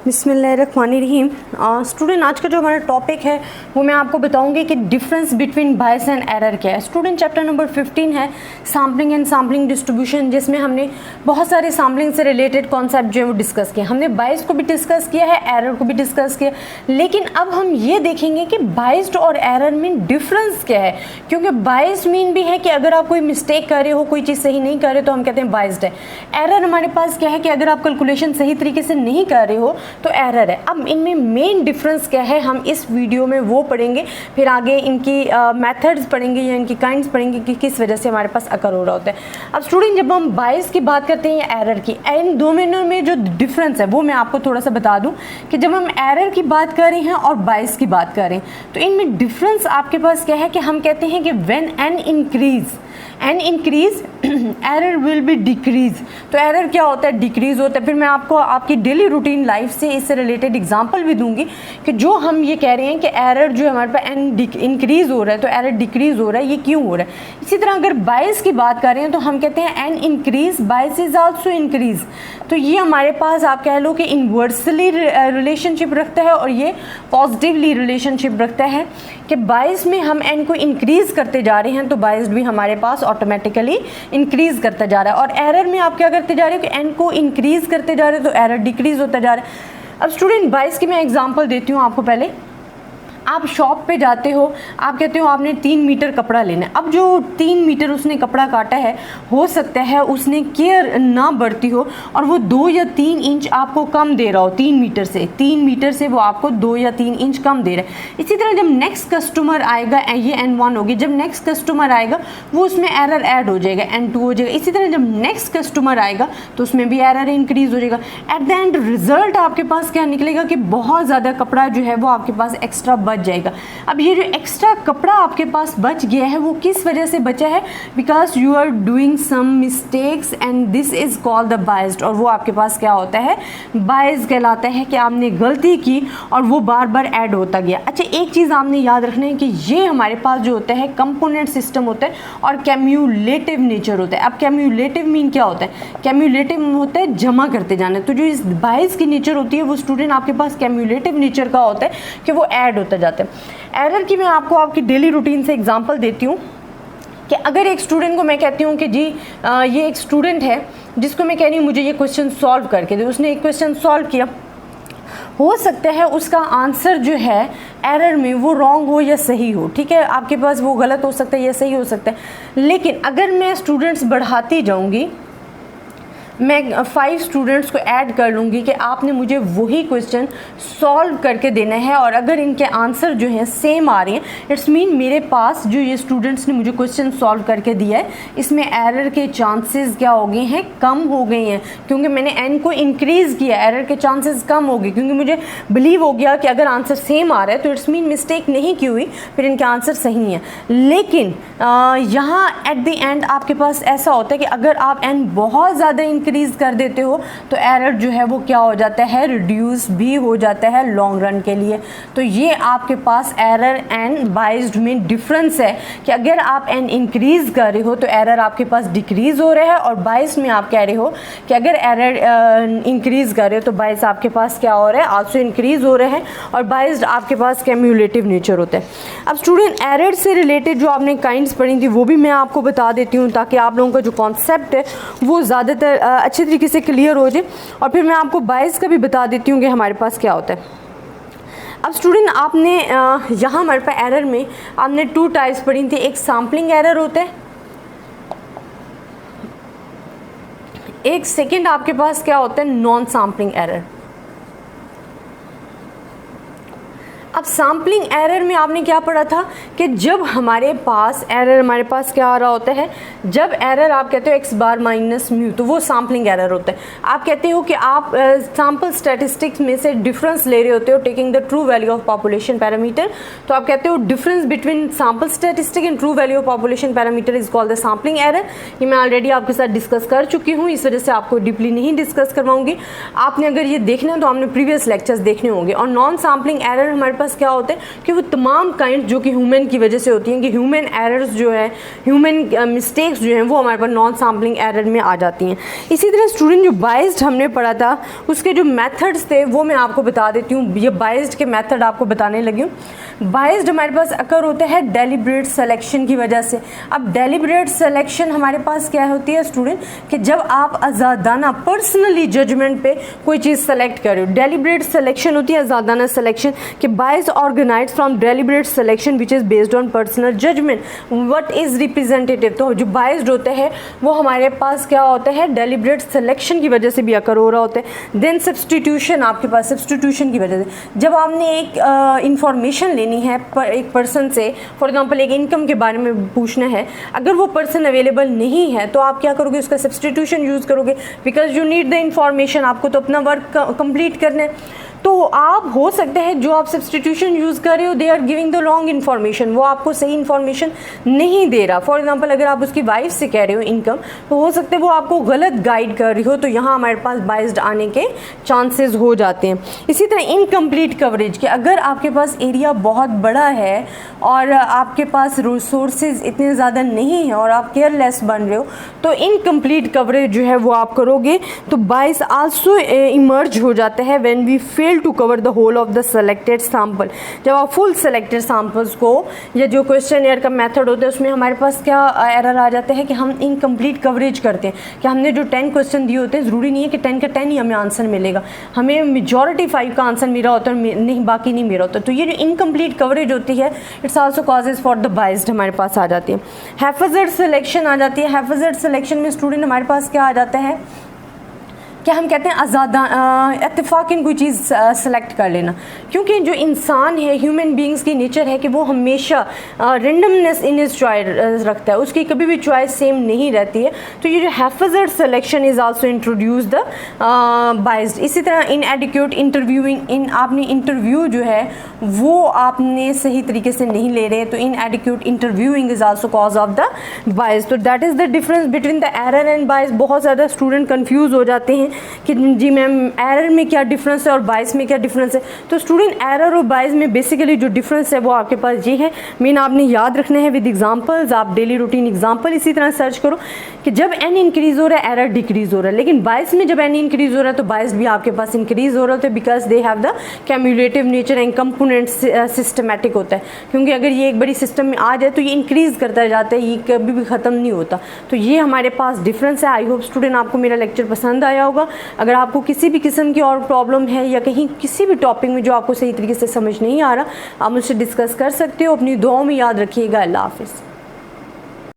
बिस्मिल्लाहिर्रहमानिर्रहीम। स्टूडेंट, आज का जो हमारा टॉपिक है वो मैं आपको बताऊंगी कि difference between bias and error क्या है। स्टूडेंट, चैप्टर नंबर 15 है सैम्पलिंग एंड सैम्पलिंग डिस्ट्रीब्यूशन, जिसमें हमने बहुत सारे सैम्पलिंग से रिलेटेड कॉन्सेप्ट जो है वो डिस्कस किए। हमने बायस को भी डिस्कस किया है, एरर को भी डिस्कस किया, लेकिन अब हम ये देखेंगे कि बायस्ड और एरर में डिफरेंस क्या है। क्योंकि बायस मीन भी है कि अगर आप कोई मिस्टेक कर रहे हो, कोई चीज़ सही नहीं कर रहे तो हम कहते हैं बायस्ड है। एरर हमारे पास क्या है कि अगर आप कैलकुलेशन सही तरीके से नहीं कर रहे हो तो एरर है। अब इनमें मेन डिफरेंस क्या है हम इस वीडियो में वो पढ़ेंगे, फिर आगे इनकी मेथड्स पढ़ेंगे या इनकी काइंड्स पढ़ेंगे कि किस वजह से हमारे पास अकर हो रहा होता है। अब स्टूडेंट, जब हम बायस की बात करते हैं या एरर की, इन दोनों में जो डिफरेंस है वो मैं आपको थोड़ा सा बता दूं कि जब हम एरर की बात कर रहे हैं और बायस की बात कर रहे हैं तो इनमें डिफरेंस आपके पास क्या है कि हम कहते हैं कि when an increase error will be decrease. तो एरर क्या होता है? डिक्रीज होता है। फिर मैं आपको आपकी डेली रूटीन लाइफ से इससे रिलेटेड एग्जांपल भी दूंगी कि जो हम ये कह रहे हैं कि एरर जो हमारे पास एन इंक्रीज हो रहा है तो एरर डिक्रीज हो रहा है, ये क्यों हो रहा है। इसी तरह अगर बायस की बात कर रहे हैं तो हम कहते हैं an increase bias is also increase. तो ये हमारे पास आप कह लो कि इन्वर्सली रिलेशनशिप रखता है और ये पॉजिटिवली रिलेशनशिप रखता है कि बायस में हम एन को इंक्रीज करते जा रहे हैं तो बायस भी हमारे पास ऑटोमेटिकली इंक्रीज करता जा रहा है। और एरर में आप क्या करते जा रहे हो कि एन को इंक्रीज करते जा रहे हो तो एरर डिक्रीज होता जा रहा है। अब स्टूडेंट, बायस की मैं एग्जांपल देती हूँ आपको। पहले आप शॉप पे जाते हो, आप कहते हो आपने 3 मीटर कपड़ा लेना है। अब जो 3 मीटर उसने कपड़ा काटा है, हो सकता है उसने केयर ना बढ़ती हो और वो 2 या 3 इंच आपको कम दे रहा हो। 3 मीटर से वो आपको 2 या 3 इंच कम दे रहा है। इसी तरह जब नेक्स्ट कस्टमर आएगा, ये N1 होगी, जब नेक्स्ट कस्टमर आएगा वो उसमें एरर ऐड हो जाएगा, N2 हो जाएगा। इसी तरह जब नेक्स्ट कस्टमर आएगा तो उसमें भी एरर इंक्रीज हो जाएगा। एट द एंड रिजल्ट आपके पास क्या निकलेगा कि बहुत ज़्यादा कपड़ा जो है वो आपके पास एक्स्ट्रा बच जाएगा। अब ये जो एक्स्ट्रा कपड़ा आपके पास बच गया है वो किस वजह से बचा है? Because you are doing some mistakes and this is called the biased. और वो आपके पास क्या होता है? बायस कहलाता है कि आपने गलती की और वो बार बार ऐड होता गया। अच्छा, एक चीज़ आपने याद रखना है कि ये हमारे पास जो होता है कंपोनेंट सिस्टम होता है और कैम्यूलेटिव नेचर होता है। अब कैम्यूलेटिव मीन क्या होता है? कैम्यूलेटिव होता है जमा करते जाना। तो जो इस बायस की नेचर होती है वो स्टूडेंट आपके पास कैम्यूलेटिव नेचर का होता है कि वो ऐड होता जाता है। एरर की मैं आपको आपकी डेली रूटीन से एग्जांपल देती हूँ कि अगर एक स्टूडेंट को मैं कहती हूँ कि जी ये एक स्टूडेंट है जिसको मैं कह रही हूँ मुझे ये क्वेश्चन सॉल्व करके दे। उसने एक क्वेश्चन सॉल्व किया, हो सकता है उसका आंसर जो है एरर में वो रॉन्ग हो या सही हो। ठीक है, आपके पास वो गलत हो सकता है या सही हो सकता है। लेकिन अगर मैं स्टूडेंट्स बढ़ाती जाऊँगी, मैं 5 स्टूडेंट्स को ऐड कर लूँगी कि आपने मुझे वही क्वेश्चन सॉल्व करके देना है और अगर इनके आंसर जो हैं सेम आ रहे हैं, इट्स मीन मेरे पास जो ये स्टूडेंट्स ने मुझे क्वेश्चन सॉल्व करके दिया है इसमें एरर के चांसेस क्या हो गए हैं? कम हो गए हैं। क्योंकि मैंने एन को इंक्रीज़ किया, एरर के चांसेस कम हो गए क्योंकि मुझे बिलीव हो गया कि अगर आंसर सेम आ रहा है तो इट्स मीन मिस्टेक नहीं की हुई, फिर इनके आंसर सही हैं। लेकिन यहाँ एट द एंड आपके पास ऐसा होता है कि अगर आप एन बहुत ज़्यादा इंक्रीज कर देते हो तो एरर जो है वो क्या हो जाता है? रिड्यूस भी हो जाता है लॉन्ग रन के लिए। तो ये आपके पास एरर एंड बायस्ड में डिफरेंस है कि अगर आप एन इंक्रीज कर रहे हो तो एरर आपके पास डिक्रीज हो रहा है और बायस में आप कह रहे हो कि अगर एरर इंक्रीज कर रहे हो तो बायस आपके पास क्या हो रहा है? आल्सो इंक्रीज हो रहा है और बायस्ड आपके पास कैम्यूलेटिव नेचर होता है। अब स्टूडेंट, एरर से रिलेटेड जो आपने काइंड्स पढ़ी थी वो भी मैं आपको बता देती हूँ ताकि आप लोगों का जो कॉन्सेप्ट है वो ज़्यादातर अच्छे तरीके से क्लियर हो जाए। और फिर मैं आपको बायस का भी बता देती हूँ कि हमारे पास क्या होता है। अब स्टूडेंट, आपने यहाँ हमारे पास एरर में आपने 2 टाइप्स पढ़ी थी। एक सैम्पलिंग एरर होता है, एक सेकंड आपके पास क्या होता है? Non sampling error. अब सैम्पलिंग एरर में आपने क्या पढ़ा था कि जब हमारे पास एरर हमारे पास क्या आ रहा होता है? जब एरर आप कहते हो x बार माइनस म्यू तो वो सैम्पलिंग एरर होता है। आप कहते हो कि आप सैम्पल स्टैटिस्टिक्स में से डिफरेंस ले रहे होते हो taking the true value of population parameter. तो आप कहते हो difference between sample statistic and true value of population parameter is called the sampling error. ये मैं ऑलरेडी आपके साथ डिस्कस कर चुकी हूँ, इस वजह से आपको डीपली नहीं डिस्कस करवाऊंगी। आपने अगर ये देखना है तो आपने प्रीवियस लेक्चर्स देखने होंगे। और नॉन सैम्पलिंग एरर हमारे पास पास क्या होते हैं कि वो तमाम काइंड जो कि ह्यूमन की वजह से होती हैं, कि ह्यूमन एरर्स जो है, ह्यूमन मिस्टेक्स जो हैं वो हमारे पास नॉन सैम्पलिंग एरर में आ जाती हैं। इसी तरह स्टूडेंट जो बाइस्ड हमने पढ़ा था उसके जो मेथड्स थे वो मैं आपको बता देती हूँ। ये बाइस्ड के मेथड आपको बताने लगी हूँ। बाइस्ड हमारे पास अकर होते हैं डेलिब्रेट सिलेक्शन की वजह से। अब डेलिब्रेट सिलेक्शन हमारे पास क्या होती है स्टूडेंट, कि जब आप आज़ादाना पर्सनली जजमेंट पे कोई चीज़ सेलेक्ट कर रहे हो, डेलिब्रेट सिलेक्शन होती है आज़ादाना सिलेक्शन, कि biased organised from deliberate selection which is based on personal judgement what is representative. तो जो बाइस्ड होते हैं वो हमारे पास क्या होता है, डेलिब्रेट सिलेक्शन की वजह से भी अकर हो रहा होता है। देन सब्सटीट्यूशन, आपके पास सब्सटीट्यूशन की वजह से जब आपने एक इंफॉर्मेशन लेनी है एक पर्सन से, फॉर एग्जांपल एक इनकम के बारे में पूछना है, अगर वो पर्सन अवेलेबल नहीं है तो आप क्या करोगे, उसका सब्सटीट्यूशन यूज़ करोगे, because you need the information, आपको तो अपना वर्क कंप्लीट करना है। तो आप हो सकते हैं जो आप सब्सटीट्यूशन यूज़ कर रहे हो they are giving the wrong information, वो आपको सही इन्फॉर्मेशन नहीं दे रहा। फॉर एग्जांपल अगर आप उसकी वाइफ से कह रहे हो इनकम, तो हो सकते हैं वो आपको गलत गाइड कर रही हो, तो यहाँ हमारे पास बाइस्ड आने के चांसेस हो जाते हैं। इसी तरह इनकम्प्लीट कवरेज, कि अगर आपके पास एरिया बहुत बड़ा है और आपके पास रिसोर्सेज इतने ज़्यादा नहीं है और आप केयरलेस बन रहे हो, तो इनकम्प्लीट कवरेज जो है वो आप करोगे, तो बाइस आल्सो इमर्ज हो जाता है when we fail to cover the whole of the selected sample. जब आप फुल सेलेक्टेड सैंपल्स को, या जो क्वेश्चन एयर का मेथड होता है उसमें हमारे पास क्या एरर आ जाता है कि हम इनकम्प्लीट कवरेज करते हैं, कि हमने जो 10 क्वेश्चन दिए होते हैं ज़रूरी नहीं है कि 10 का 10 ही हमें आंसर मिलेगा, हमें मेजॉरिटी 5 का आंसर मेरा होता है, नहीं बाकी नहीं मेरा होता। तो ये जो इनकम्प्लीट कवरेज होती है it's also causes for the biased हमारे पास आ जाती है। हैफेजर्ड सिलेक्शन आ जाती है। हैफेजर्ड सिलेक्शन में स्टूडेंट हमारे पास क्या आ जाता है, क्या हम कहते हैं इत्तेफाकन कोई चीज़ सेलेक्ट कर लेना, क्योंकि जो इंसान है, ह्यूमन बीइंग्स की नेचर है कि वो हमेशा रेंडमनेस इन हिज चॉइस रखता है, उसकी कभी भी चॉइस सेम नहीं रहती है। तो ये जो haphazard selection is also introduce the biased. इसी तरह इनएडिक्वेट इंटरव्यूइंग, आपने इंटरव्यू जो है वो आपने सही तरीके से नहीं ले रहे, तो इनएडिक्वेट interviewing is also cause of the बाइस। तो that is the difference between the error and बाइस। बहुत ज़्यादा स्टूडेंट कन्फ्यूज़ हो जाते हैं कि जी मैम एरर में क्या डिफरेंस है और बाइस में क्या डिफरेंस है। तो स्टूडेंट एरर और बाइस में बेसिकली जो डिफरेंस है वो आपके पास ये है, मेन आपने याद रखना है विद एग्जांपल्स। आप डेली रूटीन एग्जांपल इसी तरह सर्च करो कि जब एन इंक्रीज हो रहा है एरर डिक्रीज हो रहा है, लेकिन बाइस में जब एन इंक्रीज हो रहा है तो बाइस भी आपके पास इंक्रीज हो रहा है, because they have the cumulative nature and component systematic होता है। क्योंकि अगर ये एक बड़ी सिस्टम में आ जाए तो ये इंक्रीज करता जाता है, ये कभी भी ख़त्म नहीं होता। तो ये हमारे पास डिफरेंस है। आई होप स्टूडेंट आपको मेरा लेक्चर पसंद आया होगा। अगर आपको किसी भी किस्म की और प्रॉब्लम है या कहीं किसी भी टॉपिक में जो आपको सही तरीके से समझ नहीं आ रहा, आप मुझसे डिस्कस कर सकते हो। अपनी दुआओं में याद रखिएगा। अल्लाह हाफिज़।